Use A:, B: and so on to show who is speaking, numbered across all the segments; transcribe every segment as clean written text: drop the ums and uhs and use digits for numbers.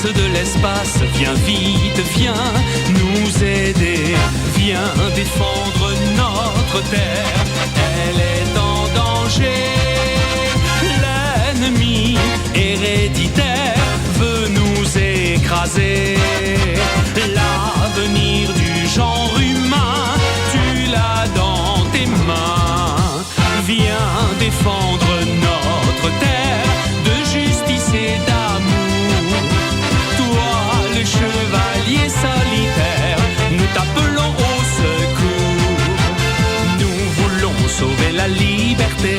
A: prince de l'espace, viens vite, viens nous aider, viens défendre notre terre, elle est en danger. L'ennemi héréditaire veut nous écraser. L'avenir du genre humain, tu l'as dans tes mains. Viens défendre notre terre de justice et d'amour. Toi, le chevalier solitaire, nous t'appelons au secours. Nous voulons sauver la liberté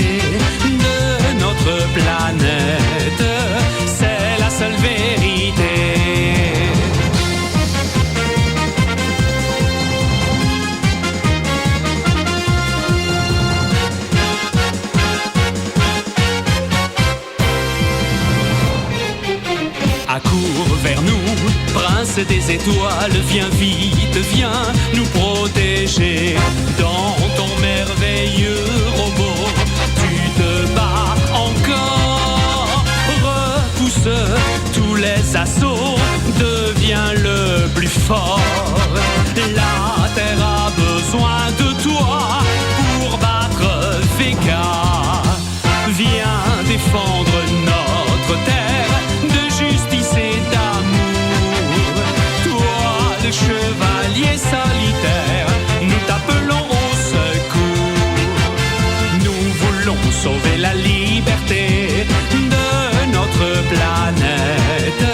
A: de notre planète. C'est la seule vérité. Accours vers nous, prince des étoiles, viens vite, viens nous protéger. Dans ton merveilleux robot, tu te bats encore. Repousse tous les assauts, deviens le plus fort. La terre a besoin de toi pour battre Vega. Viens défendre notre terre de justice et d'amour. Toi, le chevalier solitaire, nous t'appelons au secours. Nous voulons sauver la liberté de notre planète.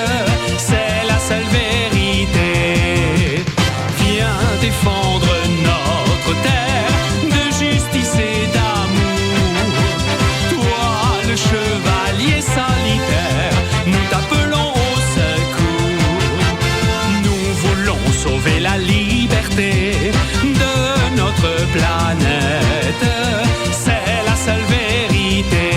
A: C'est la seule vérité. Viens défendre notre terre de justice et d'amour. Toi, le chevalier solitaire, nous t'appelons au secours. Nous voulons sauver la liberté de notre planète. C'est la seule vérité.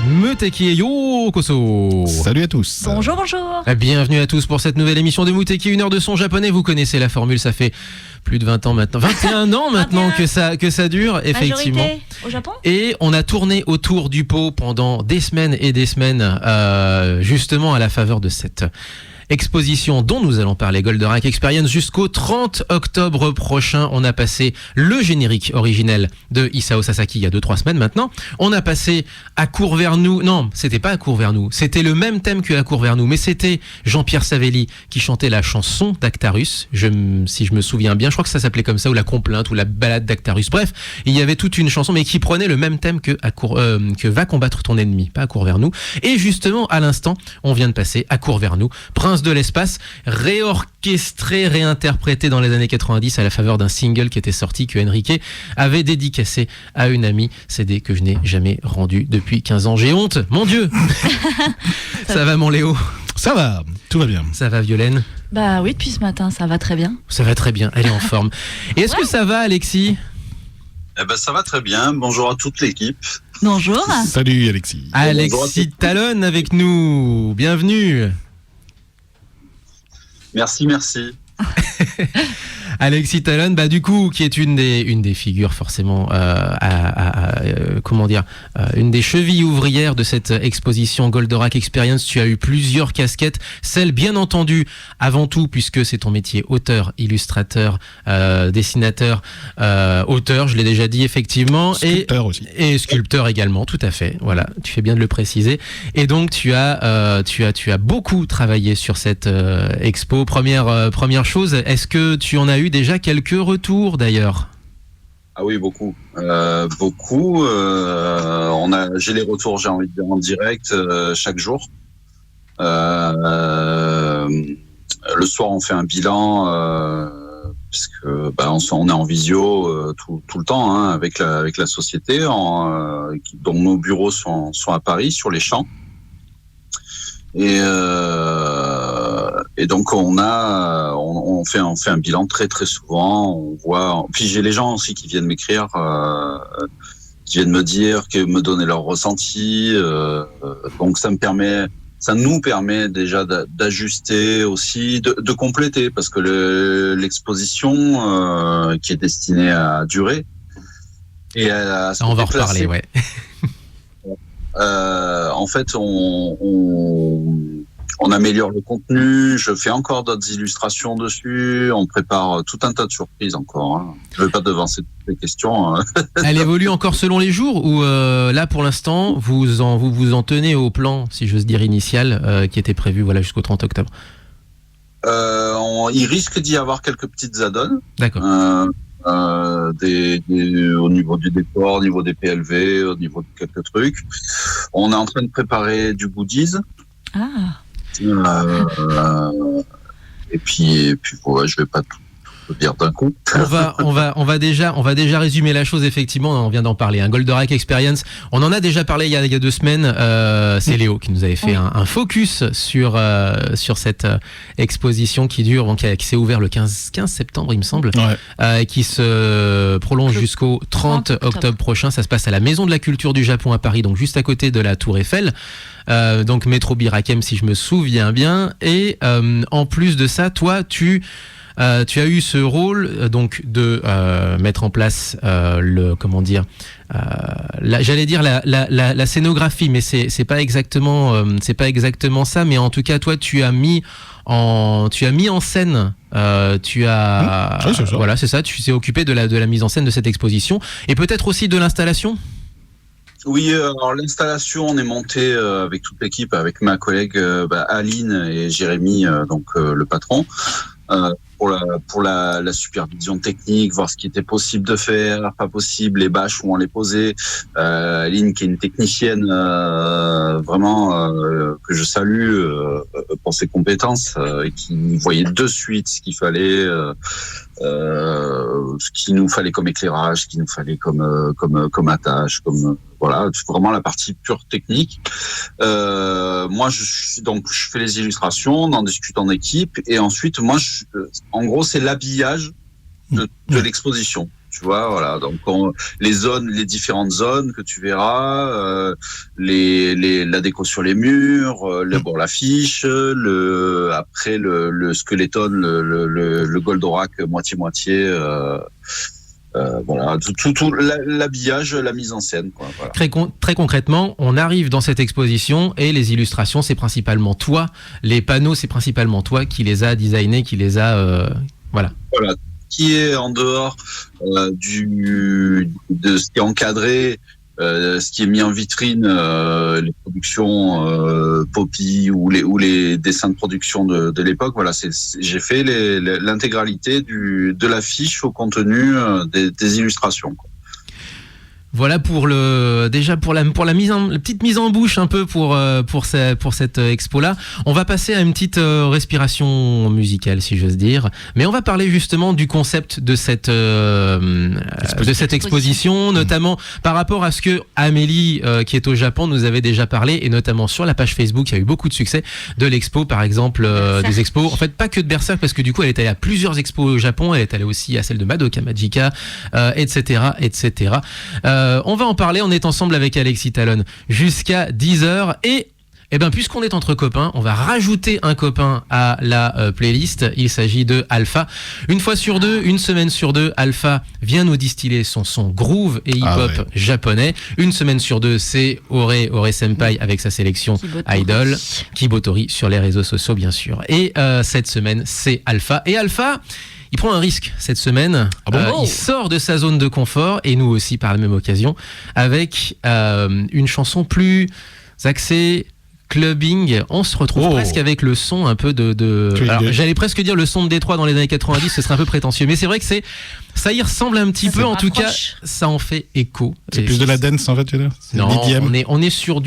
B: Muteki et Yokoso.
C: Salut à tous.
D: Bonjour, bonjour.
B: Bienvenue à tous pour cette nouvelle émission de Muteki, une heure de son japonais. Vous connaissez la formule, ça fait plus de 20 ans maintenant, 21 ans maintenant que ça dure, effectivement.
D: Majorité au Japon.
B: Et on a tourné autour du pot pendant des semaines et des semaines, justement à la faveur de cette exposition dont nous allons parler, Goldorak Experience, jusqu'au 30 octobre prochain. On a passé le générique originel de Isao Sasaki il y a 2-3 semaines maintenant. On a passé À court vers nous. Non, c'était pas À court vers nous. C'était le même thème que À court vers nous, mais c'était Jean-Pierre Savelli qui chantait la chanson d'Actarus. Si je me souviens bien, je crois que ça s'appelait comme ça, ou la complainte, ou la balade d'Actarus. Bref, il y avait toute une chanson, mais qui prenait le même thème que Va combattre ton ennemi, pas À court vers nous. Et justement, à l'instant, on vient de passer À court vers nous, Prince de l'espace, réorchestré, réinterprété dans les années 90 à la faveur d'un single qui était sorti, que Enrique avait dédicacé à une amie, CD que je n'ai jamais rendu depuis 15 ans. J'ai honte, mon Dieu. Ça va mon Léo?
C: Ça va, tout va bien.
B: Ça va Violaine?
D: Bah oui, depuis ce matin, ça va très bien.
B: Ça va très bien, elle est en forme. Et est-ce que ça va Alexis?
E: Eh ben, ça va très bien. Bonjour à toute l'équipe.
D: Bonjour.
C: Salut Alexis.
B: Alexis Talon avec nous, bienvenue.
E: Merci.
B: Alexis Talon, du coup, qui est une des figures forcément, une des chevilles ouvrières de cette exposition Goldorak Experience. Tu as eu plusieurs casquettes, celle bien entendu avant tout, puisque c'est ton métier, auteur, illustrateur, dessinateur, auteur, je l'ai déjà dit effectivement,
C: Sculpteur aussi.
B: Et sculpteur également, tout à fait. Voilà, tu fais bien de le préciser. Et donc tu as beaucoup travaillé sur cette expo. Première chose, est-ce que tu en as eu déjà quelques retours d'ailleurs?
E: Ah oui, beaucoup. J'ai les retours, j'ai envie de dire, en direct chaque jour. Le soir, on fait un bilan puisque on est en visio tout le temps avec la société, dont nos bureaux sont à Paris, sur les champs. Et donc on fait un bilan très très souvent. On voit. Puis j'ai les gens aussi qui viennent m'écrire, qui viennent me donner leur ressenti. Donc ça me permet ça nous permet déjà d'ajuster aussi, de compléter, parce que l'exposition qui est destinée à durer et à se
B: On va en
E: déplacer,
B: reparler, ouais.
E: en fait, on améliore le contenu, je fais encore d'autres illustrations dessus, on prépare tout un tas de surprises encore. Hein. Je ne vais pas devancer toutes les questions. Hein.
B: Elle évolue encore selon les jours ou là pour l'instant vous en tenez au plan, si j'ose dire, initial qui était prévu voilà, jusqu'au 30 octobre?
E: Il risque d'y avoir quelques petites add-ons.
B: D'accord.
E: Au niveau du décor, au niveau des PLV, au niveau de quelques trucs. On est en train de préparer du goodies.
D: Ah.
E: Et puis ouais, je vais pas tout dire d'un coup.
B: On va déjà résumer la chose, effectivement, on vient d'en parler. Un Goldorak Experience, on en a déjà parlé il y a 2 semaines, c'est Léo qui nous avait fait un focus sur cette exposition qui dure, qui s'est ouvert le 15 septembre il me semble, et qui se prolonge jusqu'au 30 octobre prochain. Ça se passe à la Maison de la Culture du Japon à Paris, donc juste à côté de la Tour Eiffel. Donc métro Birakem si je me souviens bien, et en plus de ça, toi tu as eu ce rôle donc de mettre en place j'allais dire la scénographie, mais c'est pas exactement ça, mais en tout cas toi tu as mis en scène, voilà, c'est ça, tu t'es occupé de la mise en scène de cette exposition et peut-être aussi de l'installation.
E: Oui, alors l'installation, on est monté avec toute l'équipe, avec ma collègue Aline et Jérémy, donc le patron, pour la supervision technique, voir ce qui était possible de faire, pas possible, les bâches où on les posait. Aline qui est une technicienne vraiment que je salue pour ses compétences, et qui voyait de suite ce qu'il fallait. Ce qu'il nous fallait comme éclairage, ce qu'il nous fallait comme attache, voilà, vraiment la partie pure technique. Moi, je fais les illustrations, on en discute en équipe, et ensuite, moi, en gros, c'est l'habillage de l'exposition. Tu vois, voilà. Donc les différentes zones que tu verras, la déco sur les murs, l'affiche, après le skeleton, le Goldorak moitié. Voilà, tout l'habillage, la mise en scène, quoi. Voilà.
B: Très concrètement, on arrive dans cette exposition et les illustrations, c'est principalement toi. Les panneaux, c'est principalement toi qui les a designés, qui les a, voilà.
E: Voilà. Qui est en dehors de ce qui est encadré, ce qui est mis en vitrine, les productions Poppy ou les dessins de production de l'époque. Voilà, j'ai fait l'intégralité de l'affiche au contenu des illustrations, quoi.
B: Voilà pour la petite mise en bouche un peu pour cette expo là. On va passer à une petite respiration musicale, si j'ose dire, mais on va parler justement du concept de cette exposition, notamment par rapport à ce que Amélie qui est au Japon nous avait déjà parlé, et notamment sur la page Facebook, il y a eu beaucoup de succès de l'expo, par exemple des expos, en fait pas que de Berserk, parce que du coup elle est allée à plusieurs expos au Japon, elle est allée aussi à celle de Madoka Magica, etc. On va en parler, on est ensemble avec Alexis Talon jusqu'à 10h, et puisqu'on est entre copains, on va rajouter un copain à la playlist. Il s'agit de Alpha. Une semaine sur deux, Alpha vient nous distiller son son groove et hip-hop japonais. Une semaine sur deux, c'est Ore Senpai avec sa sélection Idol, Kibotori sur les réseaux sociaux bien sûr. Et cette semaine, c'est Alpha. Et Alpha, il prend un risque cette semaine. Il sort de sa zone de confort, et nous aussi par la même occasion, avec une chanson plus axée clubbing. On se retrouve presque avec le son un peu alors, j'allais presque dire le son de Détroit dans les années 90, ce serait un peu prétentieux, mais c'est vrai que ça y ressemble un petit peu, en tout cas ça en fait écho.
C: C'est plus de la dance en fait, tu veux dire?
B: Non, on est sur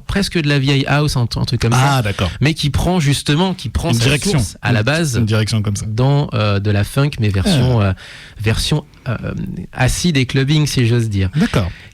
B: presque de la vieille house, un truc comme ça.
C: Ah d'accord.
B: Mais qui prend sa source à la base,
C: une direction comme ça,
B: dans de la funk, mais version acide et clubbing, si j'ose dire.
C: D'accord.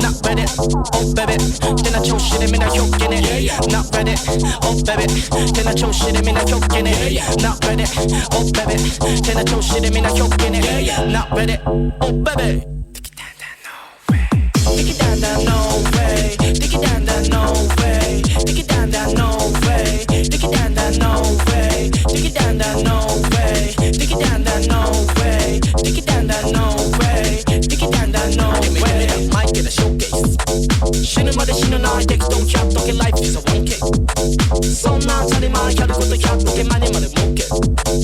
F: Not ready, oh baby. Then I chose shit, I'm not joking. Not ready, oh baby. Then I chose shit, I'm not joking. Not ready, oh baby. Then I chose shit, I'm not joking. Not ready, oh baby. Take it down, down, no way. Take it down, down, no way. Take it down, down, no way. Take it down, down, no way. Take it down, down, no way. Take it down, down, no way. Take it down, down, no way. Take it down, down, no way. Might get a showcase. 死ぬまで死なない適当キャットけ Life is a 1K そんな当たり前やること100個けマネまで儲け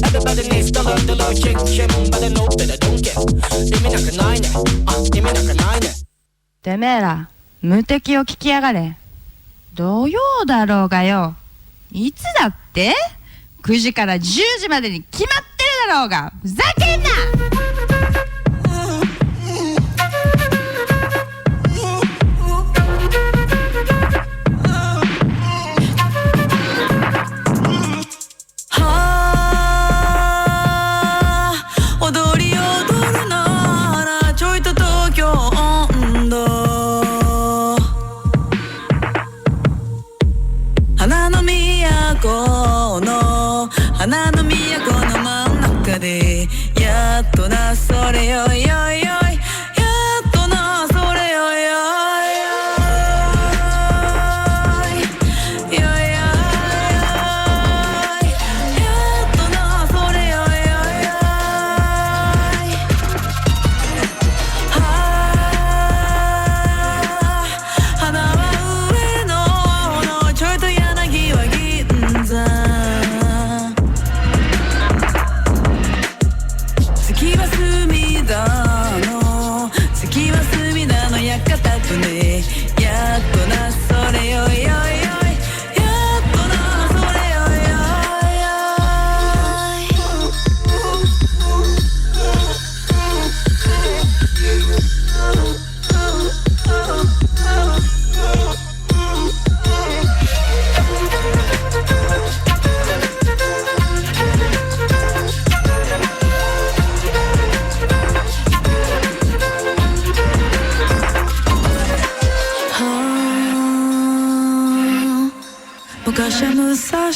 F: Everybody needs to learn the logic 現場で no better don't care 意味なんかないね意味なんかないね
G: てめえら無敵を聞きやがれ土曜だろうがよいつだって9時から10時までに決まってるだろうがふざけんな
H: 花の都の真ん中でやっとなそれよいよいよいやっとなそれよいよいよいよいやっとなそれよいよいよい花は上野のちょいと柳は銀座月は隅田の昔は武蔵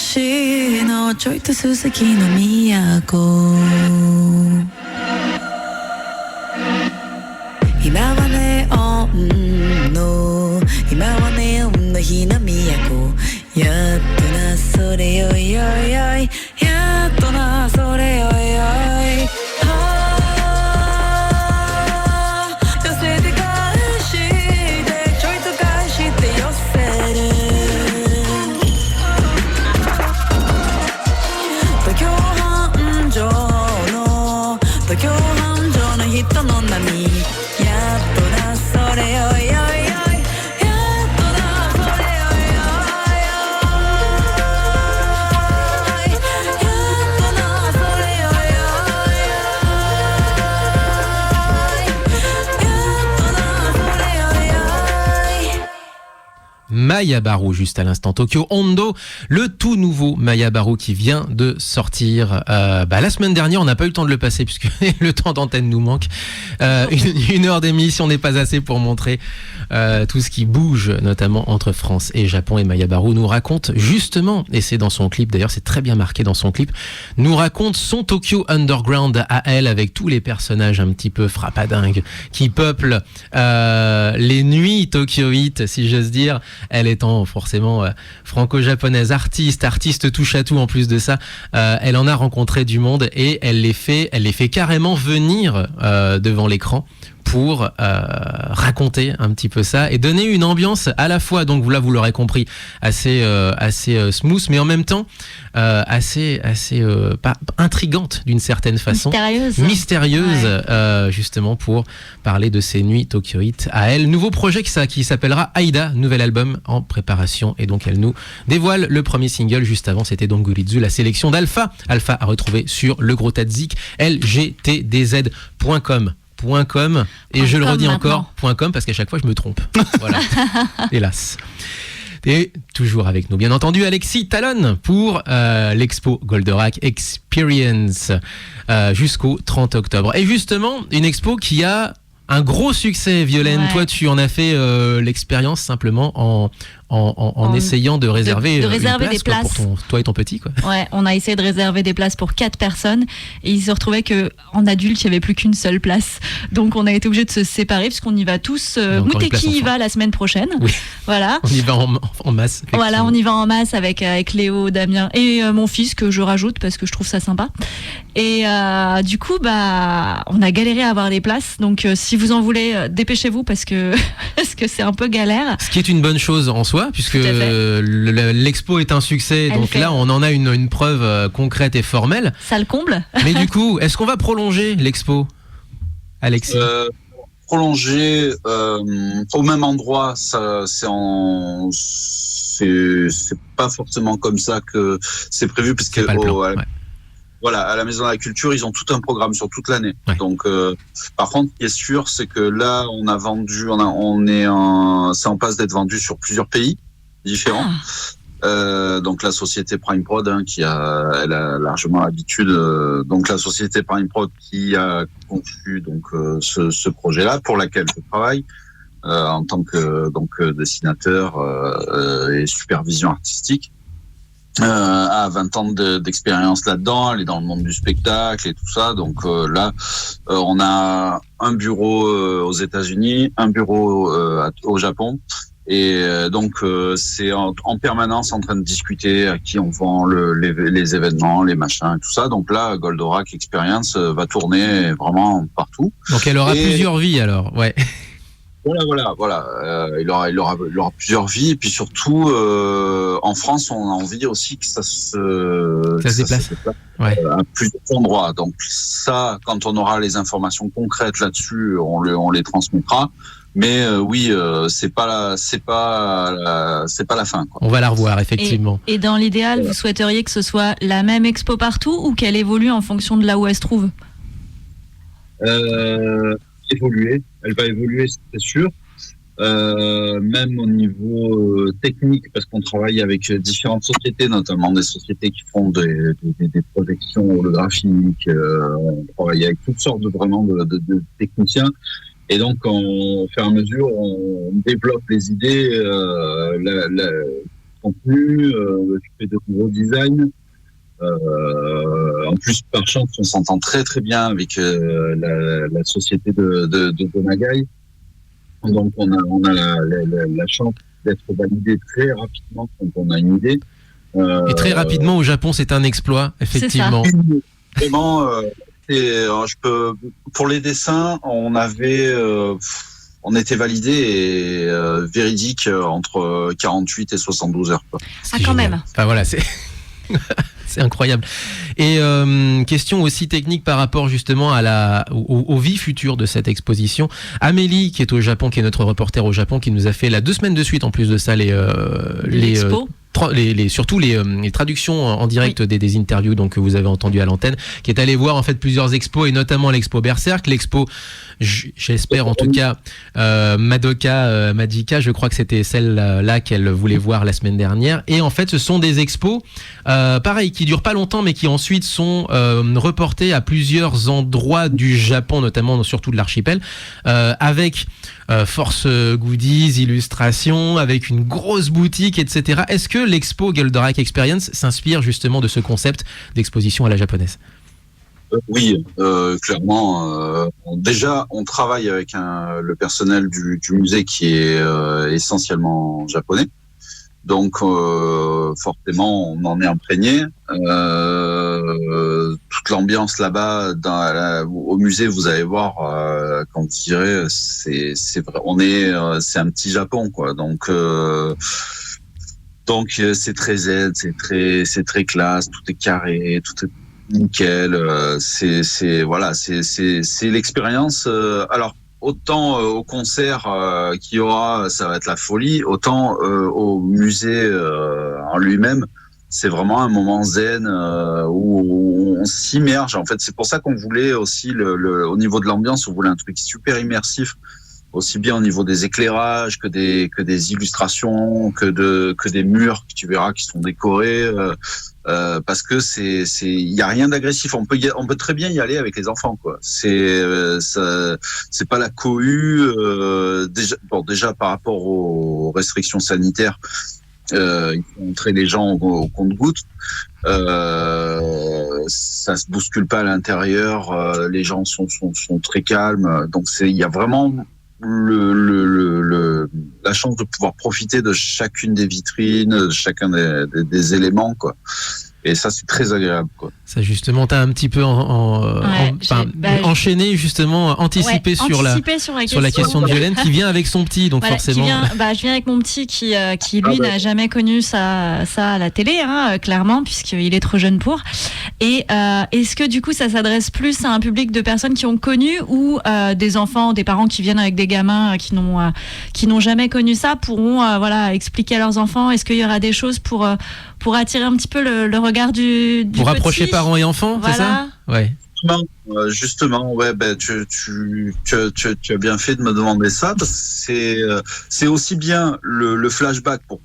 H: のちょいとすすきの都今はネオンの今はネオンの日の都やっとなそれよいよいよいやっとなそれよいよい寄せて返してちょいと返して寄せる東京繁盛の東京繁盛の人の波やっとなそれよいよいよいやっとなそれよいよいやっとなそれよいよいやっとなそれよいよい
B: Maya Baru, juste à l'instant. Tokyo Hondo, le tout nouveau Maya Baru qui vient de sortir. La semaine dernière, on n'a pas eu le temps de le passer puisque le temps d'antenne nous manque. Une heure d'émission n'est pas assez pour montrer tout ce qui bouge, notamment entre France et Japon. Et Maya Baru nous raconte justement, et c'est dans son clip, d'ailleurs c'est très bien marqué dans son clip, nous raconte son Tokyo Underground à elle avec tous les personnages un petit peu frappadingues qui peuplent les nuits tokyoïtes, si j'ose dire. Elle étant forcément franco-japonaise, artiste touche à tout en plus de ça, elle en a rencontré du monde et elle les fait carrément venir devant l'écran pour raconter un petit peu ça et donner une ambiance à la fois, donc là vous l'aurez compris, assez smooth, mais en même temps assez pas intrigante d'une certaine façon, mystérieuse ouais. Justement pour parler de ces nuits tokyoïtes à elle. Nouveau projet qui s'appellera Aida, nouvel album en préparation, et donc elle nous dévoile le premier single. Juste avant c'était Donguritsu, la sélection d'Alpha à retrouver sur le gros Tadzik, lgtdz.com et je le redis encore .com parce qu'à chaque fois je me trompe. Voilà. Hélas. Et toujours avec nous, bien entendu, Alexis Talon pour l'expo Goldorak Experience jusqu'au 30 octobre. Et justement, une expo qui a un gros succès, Violaine. Ouais. Toi, tu en as fait l'expérience simplement en essayant de réserver,
D: une place,
B: des places pour toi et ton petit, quoi.
D: Ouais, on a essayé de réserver des places pour 4 personnes et il se retrouvait qu'en adulte, il n'y avait plus qu'une seule place. Donc, on a été obligé de se séparer puisqu'on y va tous. Mouteki y va la semaine prochaine. Oui. Voilà.
B: On y va en masse.
D: Voilà, on y va en masse avec Léo, Damien et mon fils que je rajoute parce que je trouve ça sympa. Et du coup, on a galéré à avoir des places. Donc, si vous en voulez, dépêchez-vous parce que c'est un peu galère.
B: Ce qui est une bonne chose en soi, puisque l'expo est un succès. Donc là, on en a une preuve concrète et formelle.
D: Ça le comble.
B: Mais du coup, est-ce qu'on va prolonger l'expo, Alexis?
E: Prolonger au même endroit, c'est pas forcément comme ça que c'est prévu, parce que voilà, à la Maison de la Culture, ils ont tout un programme sur toute l'année. Ouais. Donc, par contre, ce qui est sûr, c'est que là, on a vendu, c'est en passe d'être vendu sur plusieurs pays différents. Donc, la société Prime Prod, elle a largement l'habitude. Donc, la société Prime Prod qui a conçu ce projet-là, pour laquelle je travaille en tant que dessinateur et supervision artistique. A 20 ans d'expérience là-dedans, elle est dans le monde du spectacle et tout ça. Donc là, on a un bureau aux États-Unis, un bureau au Japon, et donc c'est en permanence en train de discuter à qui on vend les événements, les machins et tout ça. Donc là, Goldorak Experience va tourner vraiment partout.
B: Donc elle aura plusieurs vies alors, ouais.
E: Voilà. Il aura plusieurs vies, et puis surtout en France, on a envie aussi que ça se déplace à plusieurs endroits. Donc ça, quand on aura les informations concrètes là-dessus, on les transmettra. Mais c'est pas la fin, quoi.
B: On va la revoir effectivement.
D: Et dans l'idéal, vous souhaiteriez que ce soit la même expo partout ou qu'elle évolue en fonction de là où elle se trouve?
E: Elle va évoluer, c'est sûr. Même au niveau technique, parce qu'on travaille avec différentes sociétés, notamment des sociétés qui font des projections holographiques. On travaille avec toutes sortes de techniciens. Et donc, au fur et à mesure, on développe les idées contenu, je fais de nouveaux designs. En plus, par chance, on s'entend très très bien avec la société de Nagai. Donc, on a la chance d'être validé très rapidement quand on a une idée.
B: Et très rapidement au Japon, c'est un exploit, effectivement.
E: Vraiment, pour les dessins, on était validé et véridique entre 48 et 72 heures.
D: Quand même.
B: Enfin voilà, c'est c'est incroyable. Et question aussi technique par rapport justement aux vies futures de cette exposition. Amélie, qui est au Japon, qui est notre reporter au Japon, qui nous a fait 2 semaines de suite en plus de ça surtout les traductions en direct des interviews donc, que vous avez entendues à l'antenne, qui est allé voir en fait plusieurs expos et notamment l'expo Berserk, l'expo, j'espère en tout cas, Madoka Magica, je crois que c'était celle-là qu'elle voulait voir la semaine dernière. Et en fait, ce sont des expos, pareil, qui durent pas longtemps, mais qui ensuite sont reportés à plusieurs endroits du Japon, notamment surtout de l'archipel, avec force goodies, illustrations, avec une grosse boutique, etc. Est-ce que l'expo Goldorak Experience s'inspire justement de ce concept d'exposition à la japonaise ?
E: Oui, clairement. Déjà, on travaille avec le personnel du musée qui est essentiellement japonais. Donc, forcément, on en est imprégné. Toute l'ambiance là-bas, au musée, vous allez voir, quand vous direz, c'est vrai, c'est un petit Japon, quoi. Donc, c'est très zen, c'est très classe, tout est carré, tout est nickel. C'est l'expérience. Alors, autant au concert qu'il y aura, ça va être la folie, autant au musée en lui-même, c'est vraiment un moment zen où on s'immerge. En fait, c'est pour ça qu'on voulait aussi, au niveau de l'ambiance, on voulait un truc super immersif, aussi bien au niveau des éclairages que des illustrations, que des murs que tu verras qui sont décorés. Parce que il y a rien d'agressif. On peut très bien y aller avec les enfants, quoi. C'est pas la cohue. Déjà par rapport aux restrictions sanitaires, il faut entrer les gens au compte-gouttes. Ça se bouscule pas à l'intérieur. Les gens sont très calmes. Donc il y a vraiment la chance de pouvoir profiter de chacune des vitrines, de chacun des éléments, quoi. Et ça, c'est très agréable, quoi.
B: Ça, justement, t'as un petit peu enchaîné, justement, anticipé sur la question de Violaine, qui vient avec son petit, donc forcément.
D: Je viens avec mon petit qui lui, n'a jamais connu ça à la télé, clairement, puisqu'il est trop jeune pour. Et est-ce que, du coup, ça s'adresse plus à un public de personnes qui ont connu ou des enfants, des parents qui viennent avec des gamins qui n'ont jamais connu ça pourront expliquer à leurs enfants? Est-ce qu'il y aura des choses pour attirer un petit peu le regard du
B: pour rapprocher
D: petit,
B: parents et enfants, voilà. C'est ça? Ouais.
E: Justement, ouais, tu as bien fait de me demander ça, parce que c'est aussi bien le flashback pour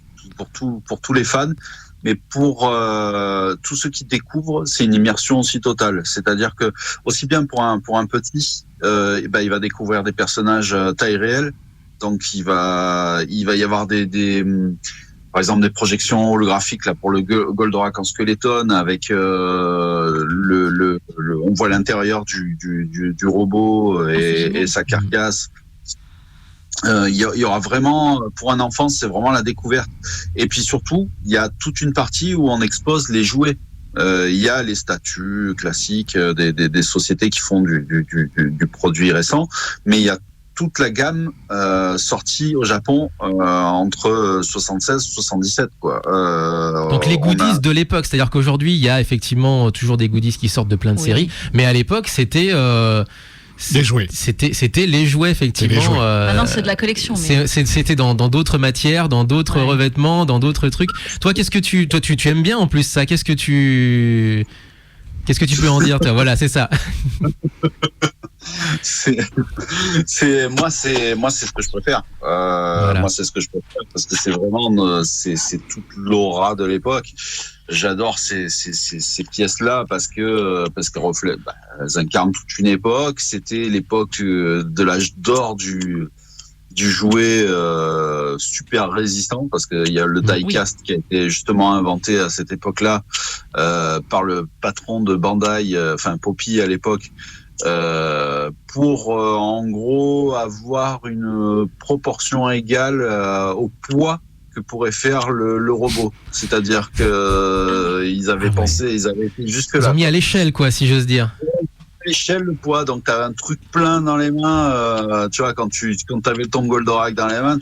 E: tous les fans, mais pour tous ceux qui découvrent, c'est une immersion aussi totale. C'est-à-dire que aussi bien pour un petit, il va découvrir des personnages taille réelle, donc il va y avoir par exemple des projections holographiques là pour le Goldorak en Skeleton avec on voit l'intérieur du robot et sa carcasse. Il y aura vraiment, pour un enfant, c'est vraiment la découverte. Et puis surtout, il y a toute une partie où on expose les jouets. Il y a les statues classiques des sociétés qui font du produit récent, mais il y a toute la gamme sortie au Japon entre 76 et 77, quoi.
B: Donc les goodies de l'époque, c'est-à-dire qu'aujourd'hui il y a effectivement toujours des goodies qui sortent de plein de séries, mais à l'époque c'était
C: des jouets.
B: C'était les jouets, effectivement.
D: Maintenant c'est de la collection. Mais...
B: C'était dans d'autres matières, dans d'autres revêtements, dans d'autres trucs. Toi, tu aimes bien en plus ça? Qu'est-ce que tu peux en dire, toi? Voilà, c'est ça.
E: Moi c'est ce que je préfère. Voilà. Moi c'est ce que je préfère parce que c'est vraiment c'est toute l'aura de l'époque. J'adore ces pièces-là parce qu'elles reflètent, elles incarnent toute une époque. C'était l'époque de l'âge d'or du du jouet super résistant, parce qu'il y a le die-cast qui a été justement inventé à cette époque-là par le patron de Bandai, Poppy à l'époque, pour en gros avoir une proportion égale au poids que pourrait faire le robot. C'est-à-dire que ils avaient pensé, ils avaient été jusque-là.
B: Ils ont mis à l'échelle, quoi, si j'ose dire.
E: L'échelle, le poids, donc t'as un truc plein dans les mains, tu vois, quand t'avais ton Goldorak dans les mains,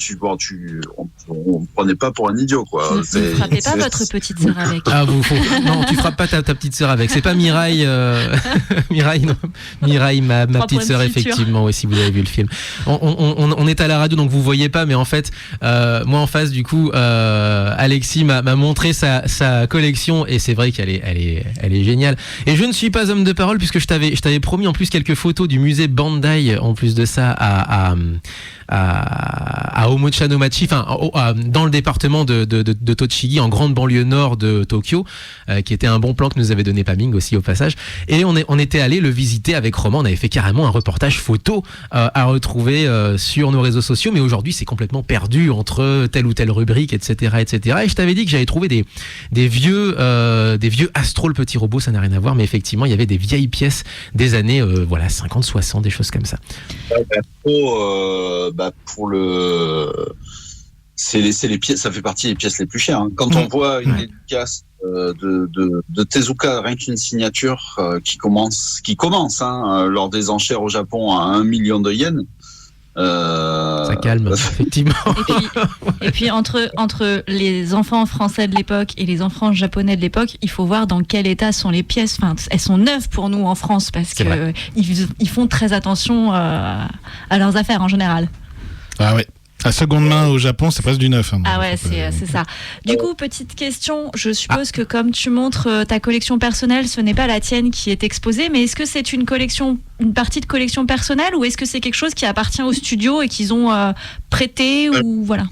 E: on prenait pas pour un idiot, quoi.
D: Vous ne frappez pas votre petite sœur avec.
B: Ah, non, tu frappes pas ta petite sœur avec. C'est pas Mireille, Mireille, ma petite sœur, effectivement, si vous avez vu le film. On est à la radio, donc vous voyez pas, mais en fait, moi en face, du coup, Alexis m'a montré sa collection, et c'est vrai qu'elle est géniale. Et je ne suis pas homme de parole, puisque je t'avais promis en plus quelques photos du musée Bandai, en plus de ça, à Omochanomachi, dans le département de Tochigi, en grande banlieue nord de Tokyo, qui était un bon plan que nous avait donné Paming aussi au passage. Et on était allé le visiter avec Romain. On avait fait carrément un reportage photo à retrouver sur nos réseaux sociaux, mais aujourd'hui c'est complètement perdu entre telle ou telle rubrique, etc., etc. Et je t'avais dit que j'avais trouvé des vieux Astro, le petit robot, ça n'a rien à voir, mais effectivement il y avait des vieilles pièces des années 50, 60, des choses comme ça.
E: Pour c'est les pièces, ça fait partie des pièces les plus chères, hein. Quand on voit une dédicace de Tezuka, rien qu'une signature qui commence lors des enchères au Japon à 1 million de yens,
B: ça calme, effectivement.
D: Et puis entre les enfants français de l'époque et les enfants japonais de l'époque, il faut voir dans quel état sont les pièces. Enfin, elles sont neuves pour nous en France, parce que ils font très attention à leurs affaires en général.
C: Ah ouais. À seconde main au Japon, c'est presque du neuf. Hein.
D: Ah ouais, c'est ça. Du coup, petite question, je suppose que comme tu montres ta collection personnelle, ce n'est pas la tienne qui est exposée, mais est-ce que c'est une partie de collection personnelle, ou est-ce que c'est quelque chose qui appartient au studio et qu'ils ont prêté, ou voilà?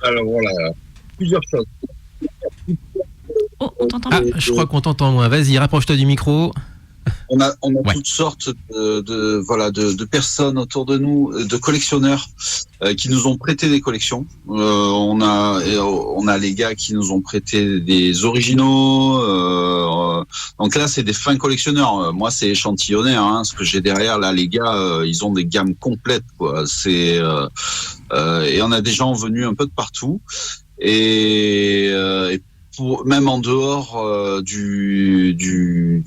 E: Alors voilà, plusieurs choses.
D: Oh, on t'entend.
B: Je crois qu'on t'entend moins. Vas-y, rapproche-toi du micro.
E: On a toutes sortes de personnes autour de nous, de collectionneurs qui nous ont prêté des collections. On a les gars qui nous ont prêté des originaux. Donc là, c'est des fins collectionneurs. Moi, c'est échantillonné, hein, ce que j'ai derrière. Là, les gars, ils ont des gammes complètes, quoi. Et on a des gens venus un peu de partout. Et même en dehors du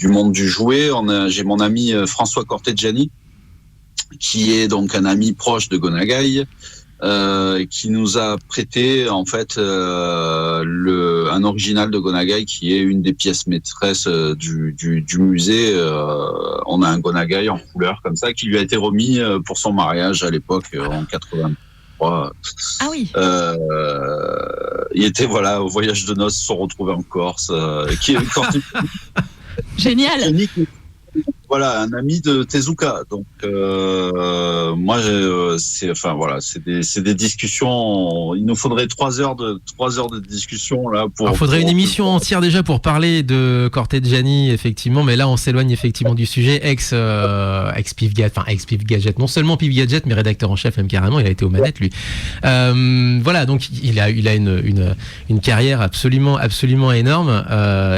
E: monde du jouet, j'ai mon ami François Corteggiani, qui est donc un ami proche de Gonagai, qui nous a prêté en fait un original de Gonagai, qui est une des pièces maîtresses du musée. On a un Gonagai en couleur comme ça, qui lui a été remis pour son mariage à l'époque en 80.
D: Ah oui.
E: Il était au voyage de noces, se sont retrouvés en Corse.
D: Génial.
E: Voilà, un ami de Tezuka. Donc moi, c'est des discussions. Il nous faudrait 3 heures de discussion là pour.
B: Il faudrait une émission entière déjà pour parler de Corteggiani, effectivement, mais là on s'éloigne effectivement du sujet. Ex Pif Gadget, non seulement Pif Gadget, mais rédacteur en chef même carrément. Il a été aux manettes lui. Voilà, donc il a une carrière absolument énorme,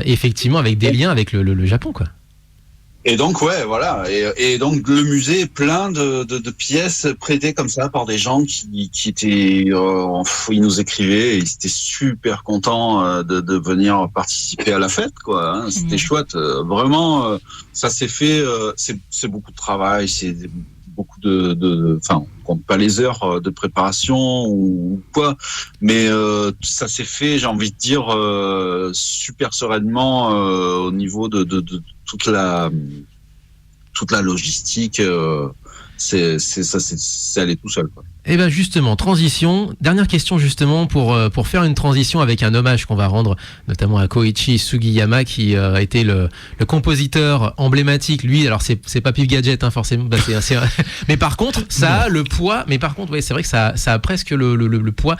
B: effectivement avec des liens avec le Japon, quoi.
E: Et donc et donc le musée est plein de pièces prêtées comme ça par des gens qui étaient ils nous écrivaient et ils étaient super contents de venir participer à la fête, quoi, hein. C'était chouette, vraiment. Ça s'est fait, c'est beaucoup de travail, c'est beaucoup on compte pas les heures de préparation ou quoi, mais ça s'est fait, j'ai envie de dire, super sereinement au niveau de toute la logistique. C'est allé tout seul, quoi.
B: Et ben justement, transition. Dernière question justement pour faire une transition avec un hommage qu'on va rendre notamment à Koichi Sugiyama, qui a été le compositeur emblématique. Lui, alors c'est pas Pif Gadget, hein, forcément. Mais par contre, ça a le poids. Mais par contre, ouais, c'est vrai que ça a presque le poids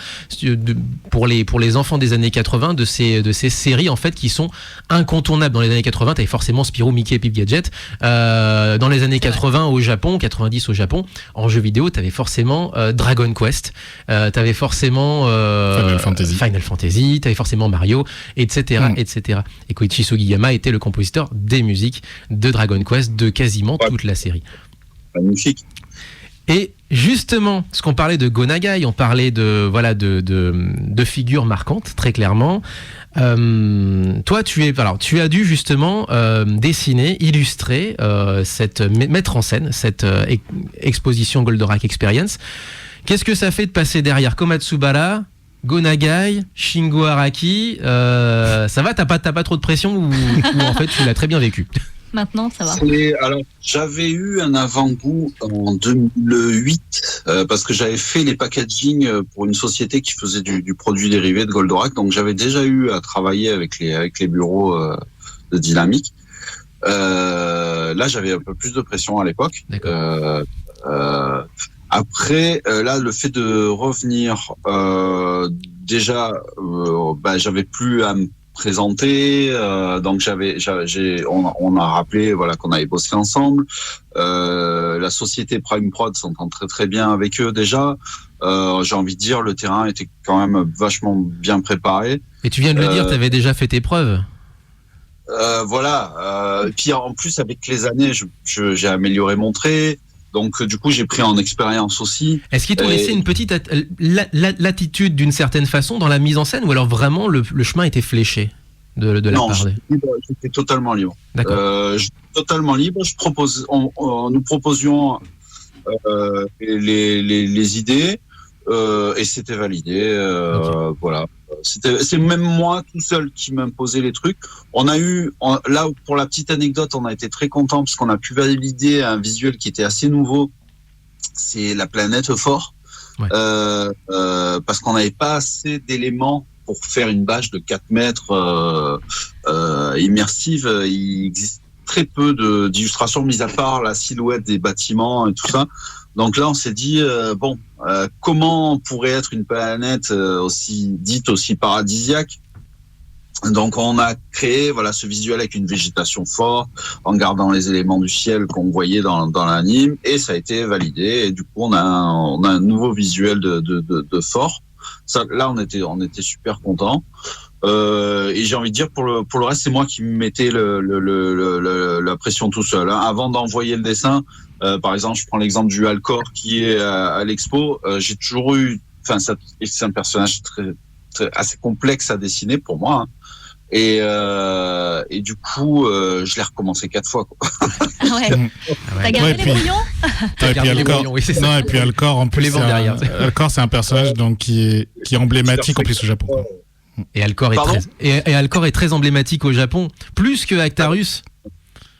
B: pour les enfants des années 80 de ces séries en fait qui sont incontournables. Dans les années 80, t'avais forcément Spirou, Mickey et Pif Gadget. Dans les années 80 au Japon, 90 au Japon, en jeu vidéo, t'avais forcément Dragon Quest, t'avais forcément Final Fantasy, t'avais forcément Mario, etc., etc. Et Koichi Sugiyama était le compositeur des musiques de Dragon Quest de quasiment toute la série.
E: Magnifique.
B: Et justement, ce qu'on parlait de Go Nagai, on parlait de figures marquantes, très clairement. Toi, tu as dû justement dessiner, illustrer, mettre en scène cette exposition Goldorak Experience. Qu'est-ce que ça fait de passer derrière Komatsubara, Go Nagai, Shingo Araki ça va, t'as pas trop de pression ou en fait tu l'as très bien vécu?
D: Maintenant, ça va.
E: Alors, j'avais eu un avant-goût en 2008 parce que j'avais fait les packaging pour une société qui faisait du produit dérivé de Goldorak. Donc, j'avais déjà eu à travailler avec les bureaux de Dynamique. Là, j'avais un peu plus de pression à l'époque. Après, là, le fait de revenir, j'avais plus à me présenter, donc on a rappelé qu'on avait bossé ensemble. La société Prime Prod s'entend très très bien avec eux déjà. J'ai envie de dire, le terrain était quand même vachement bien préparé.
B: Et tu viens de le dire, tu avais déjà fait tes preuves.
E: Et puis en plus avec les années, j'ai amélioré mon trait. Donc du coup j'ai pris en expérience aussi.
B: Est-ce qu'ils t'ont laissé une petite latitude d'une certaine façon dans la mise en scène, ou alors vraiment le chemin était fléché de la part des...
E: Non, j'étais totalement libre.
B: D'accord.
E: Totalement libre. Nous proposions les idées et c'était validé.
B: Okay.
E: Voilà. C'est même moi tout seul qui m'imposait les trucs. Là, pour la petite anecdote, on a été très contents parce qu'on a pu valider un visuel qui était assez nouveau. C'est la planète Fort.
B: Ouais.
E: Parce qu'on n'avait pas assez d'éléments pour faire une bâche de 4 mètres immersive. Il existe très peu d'illustrations, mis à part la silhouette des bâtiments et tout ça. Donc là, on s'est dit, comment pourrait être une planète aussi paradisiaque? Donc on a créé ce visuel avec une végétation forte, en gardant les éléments du ciel qu'on voyait dans l'anime, et ça a été validé. Et du coup, on a un nouveau visuel de Fort. Ça, là, on était super contents. Et j'ai envie de dire, pour le reste, c'est moi qui me mettais la pression tout seul. Hein. Avant d'envoyer le dessin, par exemple, je prends l'exemple du Alcor qui est à l'expo. J'ai toujours eu, c'est un personnage assez complexe à dessiner pour moi. Hein. Et du coup, je l'ai recommencé 4 fois. Quoi.
D: Ah ouais. T'as gardé les brouillons?
C: Et puis Alcor,
B: oui, c'est ça.
C: non, et puis Alcor, en plus, Alcor, c'est un personnage donc qui est emblématique en plus au Japon. Quoi.
B: Et Alcor est très emblématique au Japon, plus que Actarus.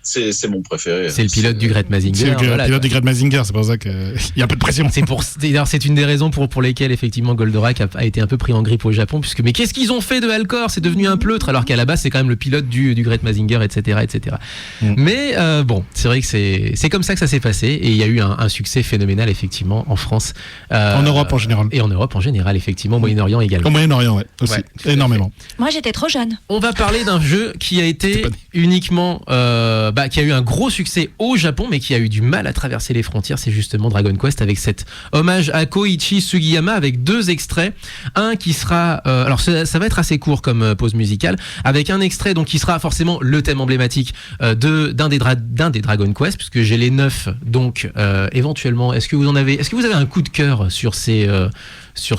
E: C'est mon préféré.
B: C'est le pilote du Great Mazinger.
C: C'est le pilote du Great Mazinger, c'est pour ça qu'il y a un peu de pression.
B: C'est une des raisons pour lesquelles effectivement Goldorak a été un peu pris en grippe au Japon, puisque mais qu'est-ce qu'ils ont fait de Alcor? C'est devenu un pleutre, alors qu'à la base c'est quand même le pilote du Great Mazinger, etc., etc. Mais bon, c'est vrai que c'est comme ça que ça s'est passé, et il y a eu un succès phénoménal effectivement en France,
C: en Europe en général,
B: et en Europe en général, effectivement, au Moyen-Orient également.
C: Au Moyen-Orient, ouais, aussi, énormément.
D: Moi j'étais trop jeune.
B: On va parler d'un jeu qui a été uniquement qui a eu un gros succès au Japon, mais qui a eu du mal à traverser les frontières. C'est justement Dragon Quest, avec cet hommage à Koichi Sugiyama, avec 2 extraits. Un qui sera, alors ça va être assez court comme pause musicale, avec un extrait donc qui sera forcément le thème emblématique d'un des Dragon Quest, puisque j'ai les 9. Donc éventuellement, est-ce que vous avez un coup de cœur sur ces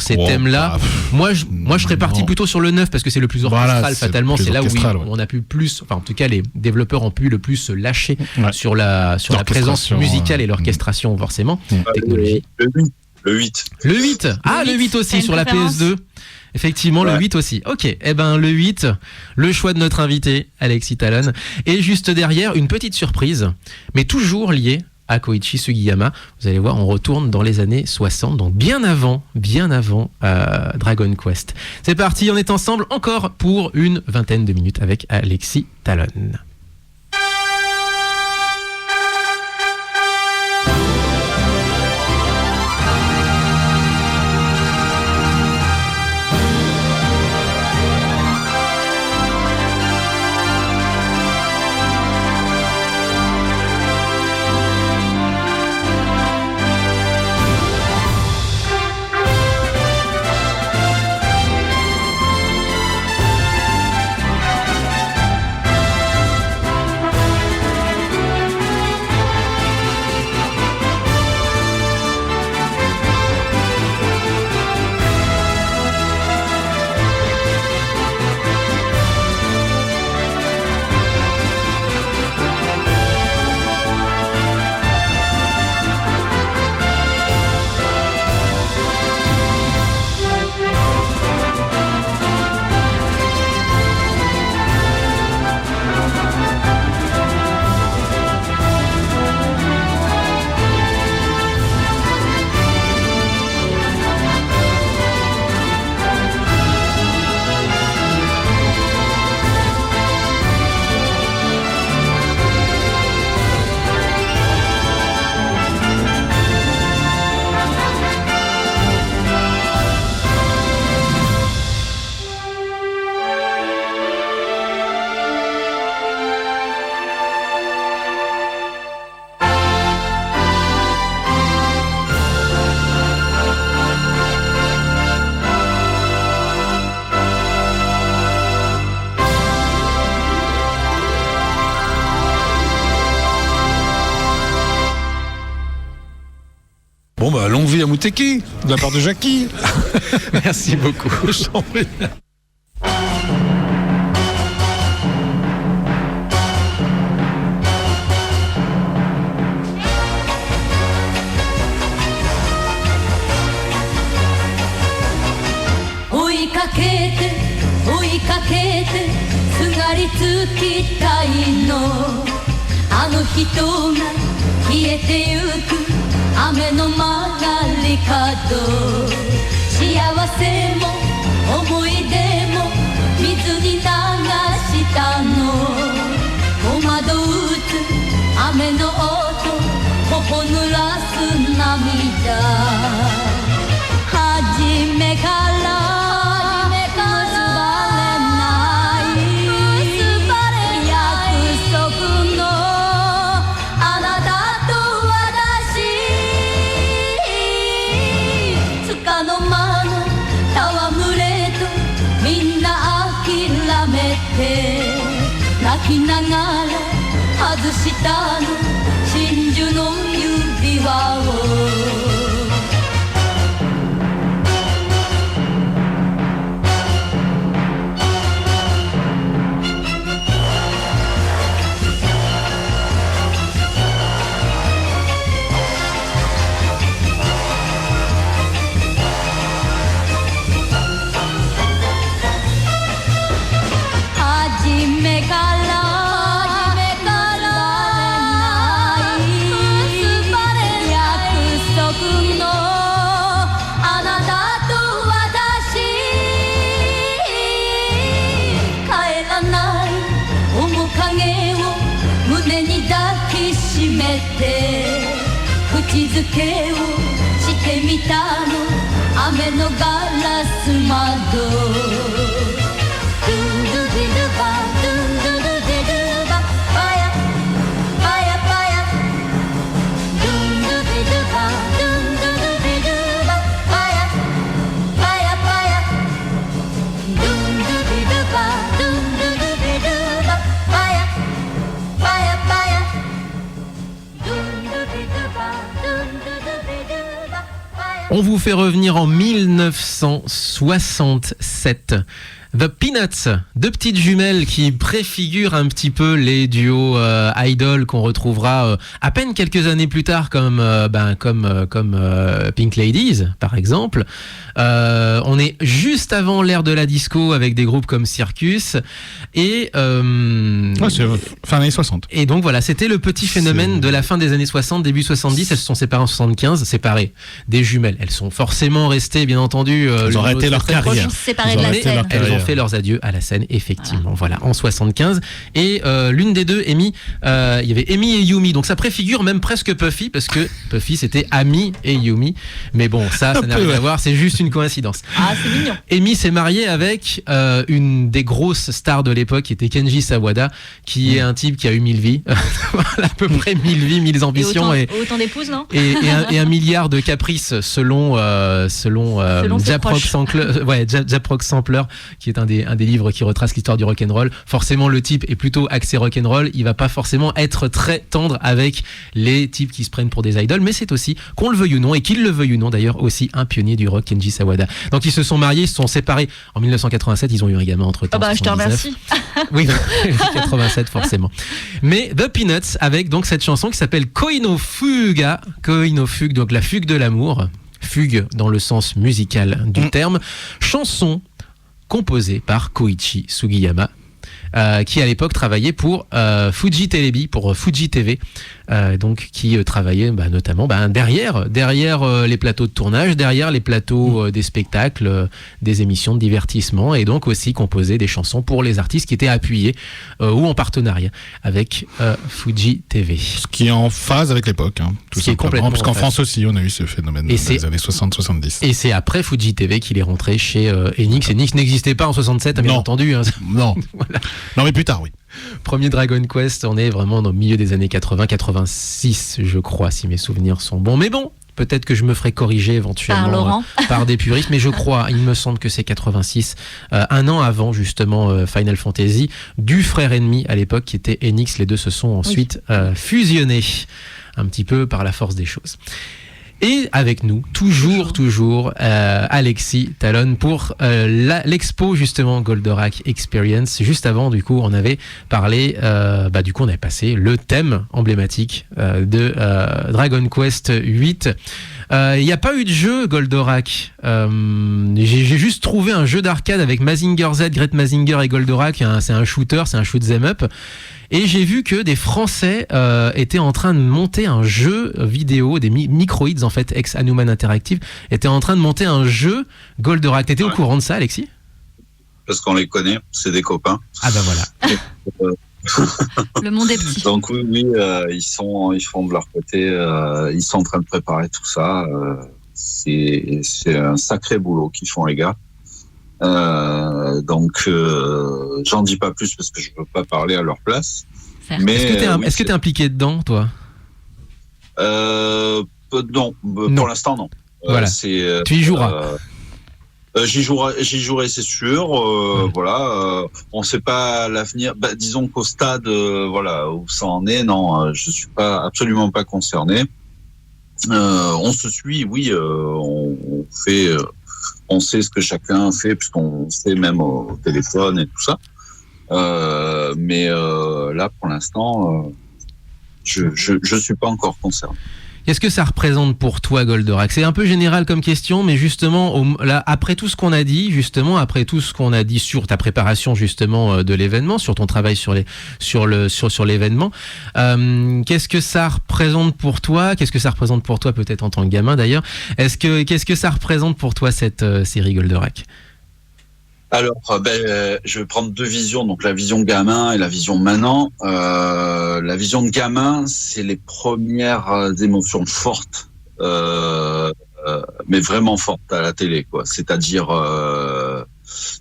B: thèmes-là? Moi, je serais parti plutôt sur le 9 parce que c'est le plus orchestral, fatalement. C'est là où on a pu plus, en tout cas, les développeurs ont pu le plus se lâcher sur la présence musicale et l'orchestration, forcément. Technologie.
E: Le 8.
B: Le 8. Ah, le 8 aussi, sur la PS2. Effectivement, le 8 aussi. Ok, le 8, le choix de notre invité, Alexis Talon. Et juste derrière, une petite surprise, mais toujours liée à Koichi Sugiyama. Vous allez voir, on retourne dans les années 60, donc bien avant Dragon Quest. C'est parti, on est ensemble encore pour une 20aine de minutes avec Alexis Talon.
C: Bon, bah, longue vie à Mouteki, de la part de Jackie.
B: Merci beaucoup.
C: Je t'en prie.
H: 追いかけてすがりつきたいのあの人が消えてゆく雨の曲がり角幸せも思い出も水に流したの戸惑うつ雨の音頬濡らす涙初めから泣きながら外したの真珠の指輪を口づけをしてみたの雨のガラス窓ドゥンドゥディドゥバドゥンドゥドゥディドゥババヤバヤバヤドゥンドゥディドゥバドゥンドゥドゥディドゥババヤバヤバヤドゥンドゥディドゥバドゥンドゥドゥディドゥババヤバヤバヤ
B: On vous fait revenir en 1967. The Peanuts, deux petites jumelles qui préfigurent un petit peu les duos idol qu'on retrouvera à peine quelques années plus tard comme Pink Ladies par exemple. On est juste avant l'ère de la disco avec des groupes comme Circus et
C: c'est fin années 60.
B: Et donc voilà, c'était le petit phénomène de la fin des années 60, début 70. Elles se sont séparées en 75, séparées des jumelles. Elles sont forcément restées, bien entendu.
C: Elles ont arrêté leur carrière.
D: Séparées de la scène.
B: Elles ont fait leurs adieux à la scène, effectivement. Voilà, en 75. Et l'une des deux, Amy, il y avait Amy et Yumi. Donc ça préfigure même presque Puffy, parce que Puffy c'était Amy et Yumi. Mais bon, ça n'a rien à voir. C'est juste une coïncidence.
D: Ah, c'est mignon.
B: Amy s'est mariée avec une des grosses stars de l'époque, qui était Kenji Sawada, qui est un type qui a eu 1000 vies, à peu près 1000 vies, 1000 ambitions
D: et autant d'épouses, non
B: et un milliard de caprices selon Japrock Sampler, qui est un des livres qui retrace l'histoire du rock'n'roll. Forcément, le type est plutôt axé rock'n'roll. Il va pas forcément être très tendre avec les types qui se prennent pour des idoles, mais c'est aussi, qu'on le veuille ou non, et qu'il le veuille ou non d'ailleurs, aussi un pionnier du rock, Kenji Sawada. Donc ils se sont mariés, ils se sont séparés en 1987. Ils ont eu un gamin entre temps.
D: Ah bah, je te remercie.
B: Oui, 87 forcément. Mais The Peanuts avec donc cette chanson qui s'appelle Koi no Fuga, donc la fugue de l'amour, fugue dans le sens musical du terme, chanson composée par Koichi Sugiyama, qui à l'époque travaillait pour Fuji Telebi, pour Fuji TV, donc qui travaillait notamment derrière les plateaux de tournage, derrière les plateaux des spectacles, des émissions de divertissement, et donc aussi composait des chansons pour les artistes qui étaient appuyés ou en partenariat avec Fuji TV.
C: Ce qui est en phase avec l'époque, tout simplement, parce qu'en France aussi on a eu ce phénomène dans les années 60-70.
B: Et c'est après Fuji TV qu'il est rentré chez Enix. Enix n'existait pas en 67, bien entendu.
C: Non.
B: Voilà.
C: Non, mais plus tard, oui.
B: Premier Dragon Quest, on est vraiment au milieu des années 80-86, je crois, si mes souvenirs sont bons. Mais bon, peut-être que je me ferai corriger éventuellement par des puristes, mais je crois, il me semble que c'est 86, un an avant justement Final Fantasy, du frère ennemi à l'époque qui était Enix. Les deux se sont ensuite fusionnés un petit peu par la force des choses. Et avec nous, toujours, Alexis Talon pour l'expo justement Goldorak Experience. Juste avant, du coup, on avait parlé, on avait passé le thème emblématique de Dragon Quest 8. Il n'y a pas eu de jeu Goldorak. J'ai juste trouvé un jeu d'arcade avec Mazinger Z, Great Mazinger et Goldorak. C'est un shooter, c'est un shoot 'em up. Et j'ai vu que des Français étaient en train de monter un jeu vidéo, des Microids en fait, ex-Hanuman Interactive, étaient en train de monter un jeu Goldorak. T'étais au courant de ça, Alexis ?
E: Parce qu'on les connaît, c'est des copains.
B: Ah bah voilà.
D: Le monde est petit.
E: Donc oui, ils font de leur côté, ils sont en train de préparer tout ça. C'est un sacré boulot qu'ils font les gars. J'en dis pas plus parce que je veux pas parler à leur place. Mais
B: est-ce que t'es impliqué dedans, toi ?
E: Non, pour l'instant non.
B: Voilà. Tu y joueras.
E: J'y jouerai, c'est sûr. Voilà. On sait pas l'avenir. Disons qu'au stade, où ça en est, non, je suis absolument pas concerné. On se suit, oui. On fait. On sait ce que chacun fait puisqu'on sait même au téléphone et tout ça. Mais là, pour l'instant, je suis pas encore concerné.
B: Qu'est-ce que ça représente pour toi, Goldorak ? C'est un peu général comme question, mais justement, après tout ce qu'on a dit, sur ta préparation justement de l'événement, sur ton travail sur l'événement, qu'est-ce que ça représente pour toi ? Qu'est-ce que ça représente pour toi, peut-être en tant que gamin d'ailleurs ? Qu'est-ce que ça représente pour toi cette série Goldorak ?
E: Alors, je vais prendre deux visions, donc la vision gamin et la vision maintenant. La vision de gamin, c'est les premières émotions fortes, mais vraiment fortes à la télé, quoi. C'est-à-dire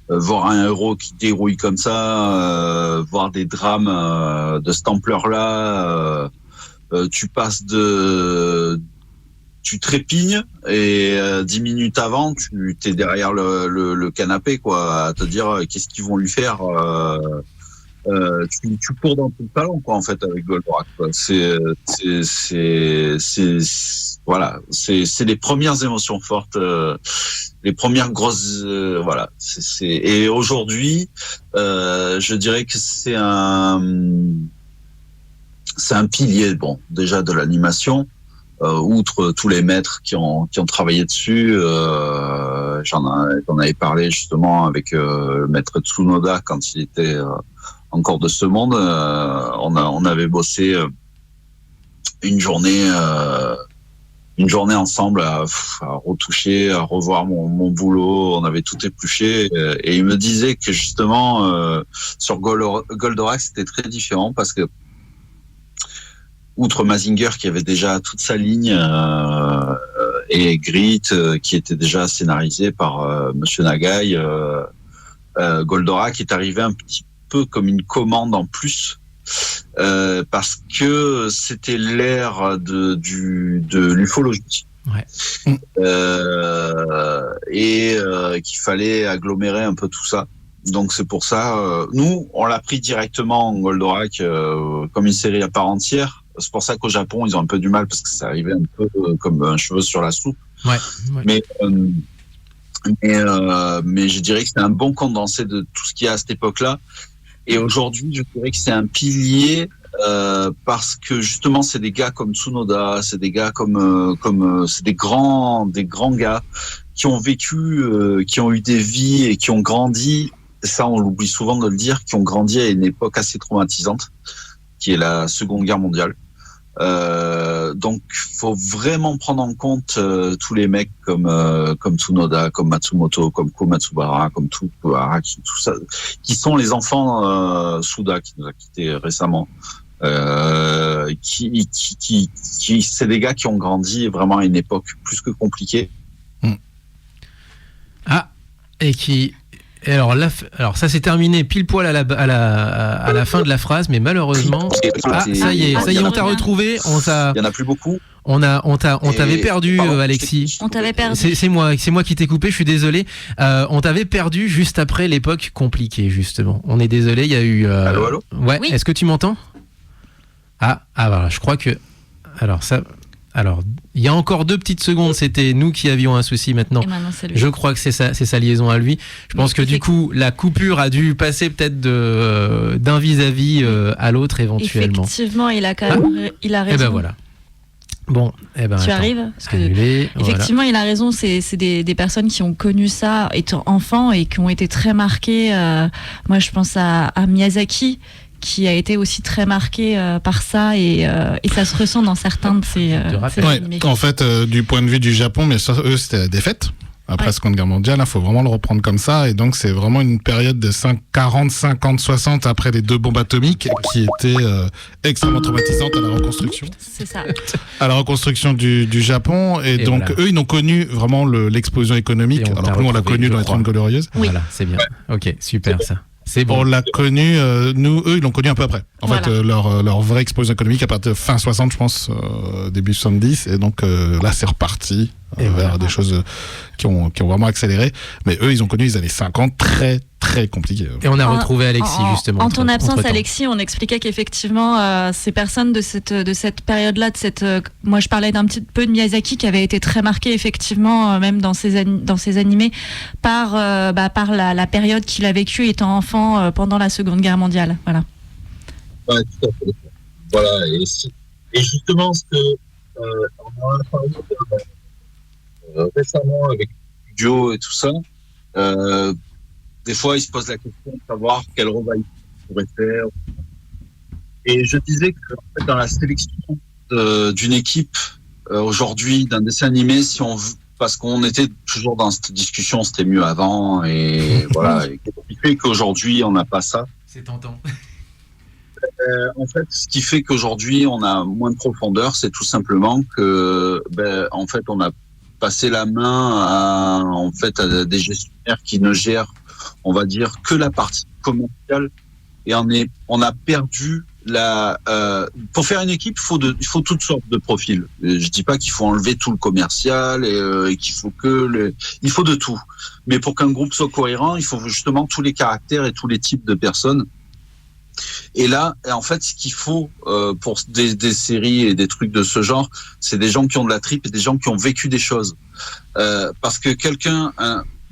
E: voir un héros qui dérouille comme ça, voir des drames de cette ampleur-là. Tu trépignes et 10 minutes avant, tu t'es derrière le canapé, quoi, à te dire qu'est-ce qu'ils vont lui faire. Tu cours dans tout le talent, quoi, en fait, avec Goldorak, quoi. C'est les premières émotions fortes, les premières grosses, voilà. Et aujourd'hui, je dirais que c'est un pilier, bon, déjà de l'animation. Outre tous les maîtres qui ont travaillé dessus, j'en avais parlé justement avec le maître Tsunoda quand il était encore de ce monde. On avait bossé une journée ensemble à retoucher, à revoir mon boulot. On avait tout épluché et il me disait que justement sur Goldorak c'était très différent parce que outre Mazinger qui avait déjà toute sa ligne et Grit qui était déjà scénarisé par Monsieur Nagai, Goldorak est arrivé un petit peu comme une commande en plus parce que c'était l'ère de l'ufologie.
B: Ouais.
E: Et qu'il fallait agglomérer un peu tout ça. Donc c'est pour ça, nous on l'a pris directement en Goldorak comme une série à part entière. C'est pour ça qu'au Japon, ils ont un peu du mal parce que ça arrivait un peu comme un cheveu sur la soupe.
B: Ouais.
E: Mais je dirais que c'est un bon condensé de tout ce qu'il y a à cette époque-là. Et aujourd'hui, je dirais que c'est un pilier parce que justement, c'est des gars comme Tsunoda, c'est des gars comme c'est des grands gars qui ont vécu, qui ont eu des vies et qui ont grandi. Ça, on l'oublie souvent de le dire, qui ont grandi à une époque assez traumatisante, qui est la Seconde Guerre mondiale. Donc, faut vraiment prendre en compte tous les mecs comme Tsunoda, comme Matsumoto, comme Komatsubara, comme Tokuhara, tout ça, qui sont les enfants Suda qui nous a quittés récemment. Qui c'est des gars qui ont grandi vraiment à une époque plus que compliquée.
B: Ah, et qui. Alors ça s'est terminé pile poil à la fin de la phrase, mais malheureusement, ça y est, on t'a retrouvé. Il
E: y en a plus beaucoup.
B: On t'avait perdu, Alexis.
D: On t'avait perdu.
B: C'est moi qui t'ai coupé. Je suis désolé. On t'avait perdu juste après l'époque compliquée, justement. On est désolé. Il y a eu.
E: Allô.
B: Ouais.
D: Oui.
B: Est-ce que tu m'entends ? Ah, voilà. Je crois que. Alors ça. Alors, il y a encore 2 petites secondes, c'était nous qui avions un souci maintenant.
D: Et maintenant, c'est lui.
B: Je crois que c'est sa liaison à lui. Je pense que du coup, la coupure a dû passer peut-être d'un vis-à-vis à l'autre éventuellement.
D: Effectivement, il a quand même, il a raison.
B: Et ben voilà. Bon, eh ben
D: Tu
B: attends.
D: arrives parce que
B: Annulé,
D: effectivement, il a raison. C'est des personnes qui ont connu ça étant enfant et qui ont été très marquées. Moi, je pense à Miyazaki, qui a été aussi très marqué par ça et ça se ressent dans certains de ses animés.
C: En fait, du point de vue du Japon, mais ça, eux, c'était la défaite. Après la Seconde Guerre mondiale, il faut vraiment le reprendre comme ça. Et donc, c'est vraiment une période de 40, 50, 60 après les 2 bombes atomiques qui était extrêmement traumatisante à la reconstruction.
D: C'est ça.
C: À la reconstruction du Japon. Et donc,
B: voilà.
C: eux, ils n'ont connu vraiment l'explosion économique. Alors que nous, on l'a connu dans les 30 Glorieuses.
D: Oui.
B: Voilà, c'est bien. Ok, super ça. C'est bon.
C: On l'a connu, eux, ils l'ont connu un peu après. En
D: Voilà.
C: fait, leur vraie explosion économique à partir de fin 60, je pense, début 70. Et donc, là, c'est reparti vers des choses qui ont vraiment accéléré. Mais eux, ils ont connu les années 50 très, très compliquées.
B: Et on a retrouvé Alexis, justement.
D: En ton absence,
B: entre-temps.
D: Alexis, on expliquait qu'effectivement, ces personnes de cette période-là, moi je parlais d'un petit peu de Miyazaki qui avait été très marqué, effectivement, même dans ses animés, par la période qu'il a vécue étant enfant pendant la Seconde Guerre mondiale. Voilà.
E: Ouais, tout à fait. Voilà, et justement, ce que on en a parlé récemment avec Joe et tout ça, des fois, ils se posent la question de savoir quel rôle il pourrait faire. Et je disais que en fait, dans la sélection d'une équipe aujourd'hui, d'un dessin animé, parce qu'on était toujours dans cette discussion, c'était mieux avant, et voilà, et qui fait qu'aujourd'hui, on n'a pas ça.
B: C'est tentant.
E: En fait, ce qui fait qu'aujourd'hui, on a moins de profondeur, c'est tout simplement que, en fait, on a passé la main à des gestionnaires qui ne gèrent, on va dire, que la partie commerciale, et on a perdu pour faire une équipe, il faut toutes sortes de profils. Je dis pas qu'il faut enlever tout le commercial et qu'il faut il faut de tout. Mais pour qu'un groupe soit cohérent, il faut justement tous les caractères et tous les types de personnes. Et là, en fait, ce qu'il faut pour des séries et des trucs de ce genre, c'est des gens qui ont de la tripe et des gens qui ont vécu des choses. Parce que quelqu'un,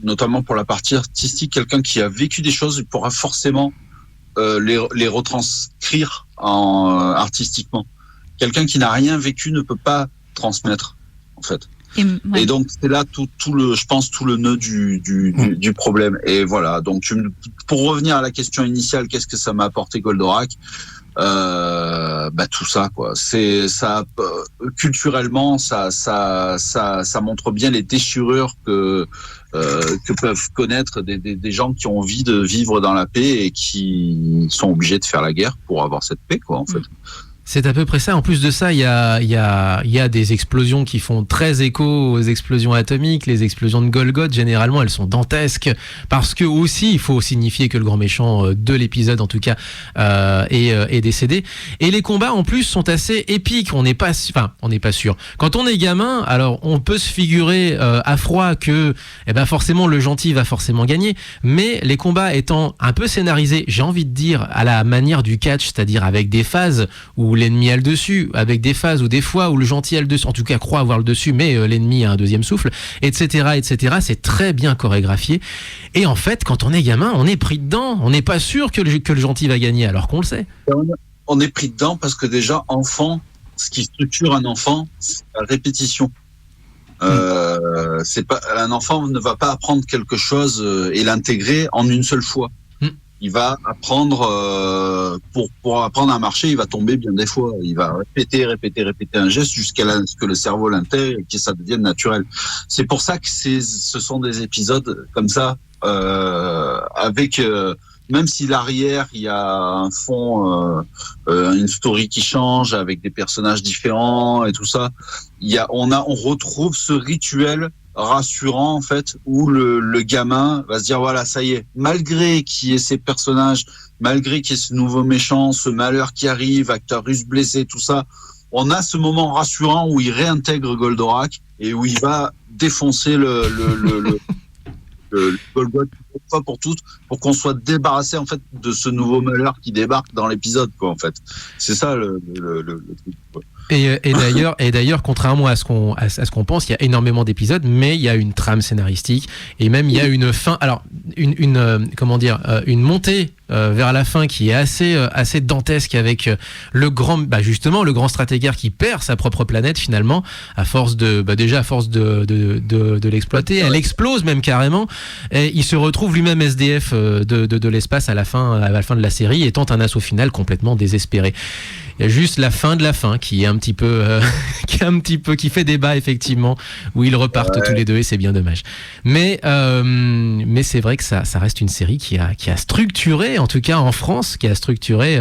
E: notamment pour la partie artistique, quelqu'un qui a vécu des choses, il pourra forcément les retranscrire artistiquement. Quelqu'un qui n'a rien vécu ne peut pas transmettre, en fait. Et donc c'est là tout le nœud du problème. Et voilà, donc pour revenir à la question initiale, qu'est-ce que ça m'a apporté Goldorak? Tout ça, quoi. C'est ça, culturellement, ça montre bien les déchirures que peuvent connaître des gens qui ont envie de vivre dans la paix et qui sont obligés de faire la guerre pour avoir cette paix, quoi, en fait.
B: C'est à peu près ça. En plus de ça, il y a des explosions qui font très écho aux explosions atomiques. Les explosions de Golgoth, généralement, elles sont dantesques parce que aussi, il faut signifier que le grand méchant de l'épisode, en tout cas, est décédé. Et les combats, en plus, sont assez épiques. On n'est pas sûr. Quand on est gamin, alors on peut se figurer à froid que, forcément, le gentil va forcément gagner. Mais les combats étant un peu scénarisés, j'ai envie de dire à la manière du catch, c'est-à-dire avec des phases où l'ennemi a le dessus, avec des phases ou des fois où le gentil a le dessus, en tout cas croit avoir le dessus, mais l'ennemi a un deuxième souffle, etc. C'est très bien chorégraphié. Et en fait, quand on est gamin, on est pris dedans. On n'est pas sûr que le gentil va gagner, alors qu'on le sait.
E: On est pris dedans parce que déjà, enfant, ce qui structure un enfant, c'est la répétition. C'est pas, un enfant ne va pas apprendre quelque chose et l'intégrer en une seule fois. Il va apprendre, pour apprendre à marcher, il va tomber bien des fois. Il va répéter un geste jusqu'à ce que le cerveau l'intègre et que ça devienne naturel. C'est pour ça que ce sont des épisodes comme ça, avec, même si l'arrière, il y a un fond, une story qui change avec des personnages différents et tout ça. On retrouve ce rituel rassurant, en fait, où le gamin va se dire, voilà, ça y est, malgré qu'il y ait ces personnages, malgré qu'il y ait ce nouveau méchant, ce malheur qui arrive, acteur russe blessé, tout ça, on a ce moment rassurant où il réintègre Goldorak et où il va défoncer le Golgoth une fois pour toutes, pour qu'on soit débarrassé, en fait, de ce nouveau malheur qui débarque dans l'épisode, quoi, en fait. C'est ça le truc, quoi.
B: Et d'ailleurs, contrairement à ce qu'on pense, il y a énormément d'épisodes, mais il y a une trame scénaristique et même il y a une fin. Alors, une montée vers la fin qui est assez dantesque avec le grand stratégaire qui perd sa propre planète finalement à force de l'exploiter. Elle explose même carrément et il se retrouve lui-même SDF de l'espace à la fin de la série et tente un assaut final complètement désespéré. Il y a juste la fin de la fin qui est un petit peu qui fait débat effectivement, où ils repartent tous les deux et c'est bien dommage. Mais c'est vrai que ça reste une série qui a structuré, en tout cas en France, qui a structuré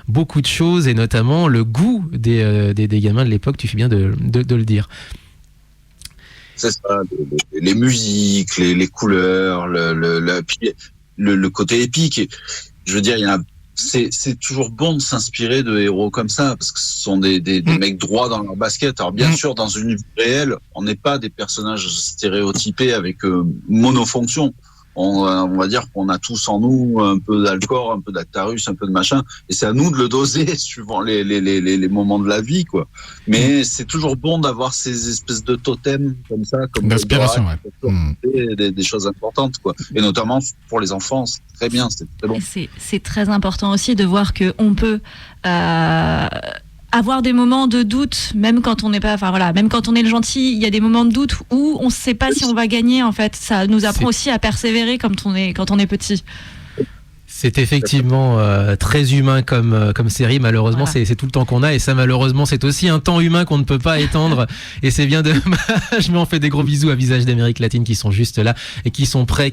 B: beaucoup de choses et notamment le goût des gamins de l'époque. Tu fais bien de le dire.
E: C'est ça, les musiques, les couleurs, le côté épique. Et, je veux dire, c'est toujours bon de s'inspirer de héros comme ça, parce que ce sont des mecs droits dans leur basket. Alors bien sûr, dans une vie réelle, on n'est pas des personnages stéréotypés avec monofonction. On va dire qu'on a tous en nous un peu d'Alcor, un peu d'Actarus, un peu de machin, et c'est à nous de le doser suivant les moments de la vie, quoi. Mais c'est toujours bon d'avoir ces espèces de totems comme ça, comme
C: d'inspiration,
E: des choses importantes, quoi. Et notamment pour les enfants, c'est très bien, c'est très bon.
D: C'est très important aussi de voir que on peut avoir des moments de doute, même quand on n'est pas, même quand on est le gentil, il y a des moments de doute où on ne sait pas si on va gagner. En fait, ça nous apprend aussi à persévérer quand on est petit.
B: C'est effectivement très humain comme série. Malheureusement,
D: voilà.
B: c'est tout le temps qu'on a, et ça, malheureusement, c'est aussi un temps humain qu'on ne peut pas étendre. Et c'est bien dommage. Mais on fait des gros bisous à Visage d'Amérique latine qui sont juste là et qui sont prêts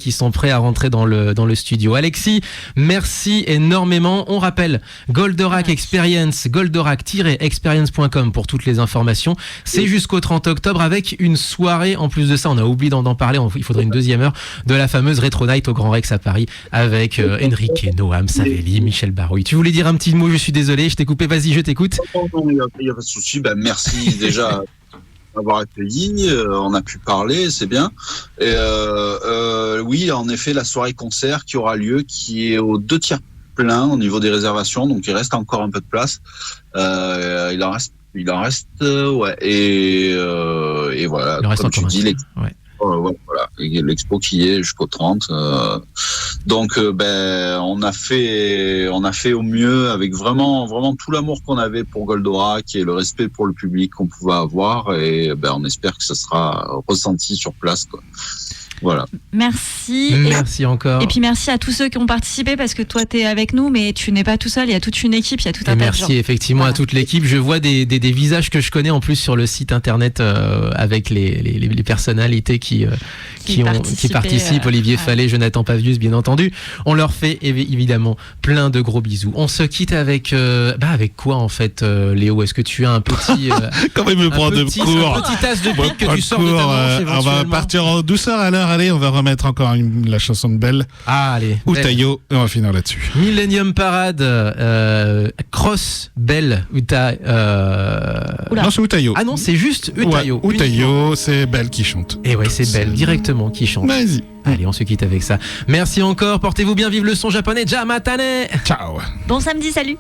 B: à rentrer dans le studio. Alexis, merci énormément. On rappelle Goldorak Experience, goldorak-experience.com pour toutes les informations. C'est jusqu'au 30 octobre avec une soirée. En plus de ça, on a oublié d'en parler. Il faudrait une deuxième heure de la fameuse Retro Night au Grand Rex à Paris avec Enrique, Noam, Savelli, Michel Barouille. Tu voulais dire un petit mot? Je suis désolé, je t'ai coupé. Vas-y, je t'écoute.
E: Non, il n'y a pas de souci. Merci déjà d'avoir accueilli. On a pu parler, c'est bien. Et oui, en effet, la soirée concert qui aura lieu, qui est aux 2/3 plein au niveau des réservations, donc il reste encore un peu de place. Il en reste, ouais. Et voilà.
B: Il en reste
E: comme tu
B: encore
E: dis,
B: ouais.
E: Voilà, l'expo qui est jusqu'au 30. Donc, on a fait au mieux avec vraiment tout l'amour qu'on avait pour Goldorak et le respect pour le public qu'on pouvait avoir. Et on espère que ça sera ressenti sur place, quoi. Voilà.
D: Merci.
B: Merci encore.
D: Et puis merci à tous ceux qui ont participé, parce que toi t'es avec nous, mais tu n'es pas tout seul, il y a toute une équipe, il y a tout un tas de gens.
B: Merci effectivement à toute l'équipe. Je vois des visages que je connais en plus sur le site internet avec les personnalités qui participent. Olivier Fallet, Jonathan Pavius, bien entendu. On leur fait évidemment plein de gros bisous. On se quitte avec quoi en fait, Léo? Est-ce que tu as un petit
C: quand même me prendre de cours,
B: un petit tasse de pique que tu sors de ta manche éventuellement?
C: On va partir en douceur alors. Allez, on va remettre encore la chanson de Belle.
B: Ah, allez.
C: Utayo, et on va finir là-dessus.
B: Millennium Parade, Cross, Belle, Uta.
C: Non, c'est Utayo.
B: Ah non, c'est juste Utayo.
C: Ouais, Utayo, c'est Belle qui chante.
B: Et ouais, c'est Belle directement qui chante.
C: Vas-y.
B: Allez, on se quitte avec ça. Merci encore, portez-vous bien, vive le son japonais. Jamatane.
C: Ciao.
D: Bon samedi, salut.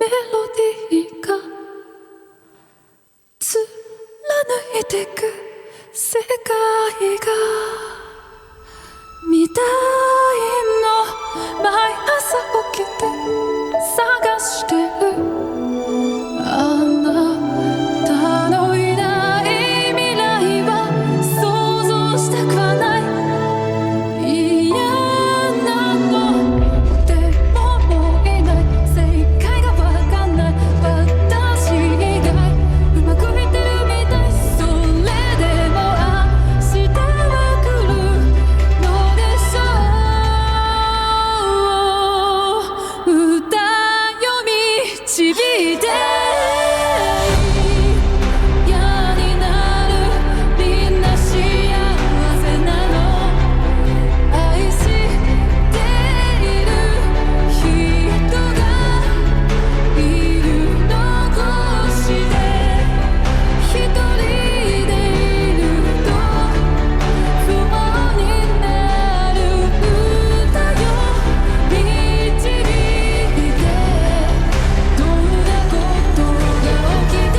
I: メロディーが貫いてく世界が見たいの毎朝起きて探してるあなたのいない未来は想像したくはない嫌なのでももういない正解がわかんない私以外うまくいってるみたいそれでも明日は来るのでしょう歌よ導いて嫌になるみんな幸せなの愛している人がいる残して一人でいると不安になる歌よ導いてどんなことが起きて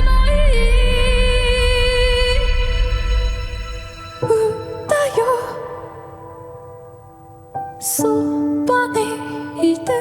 I: もいい歌よそばにいて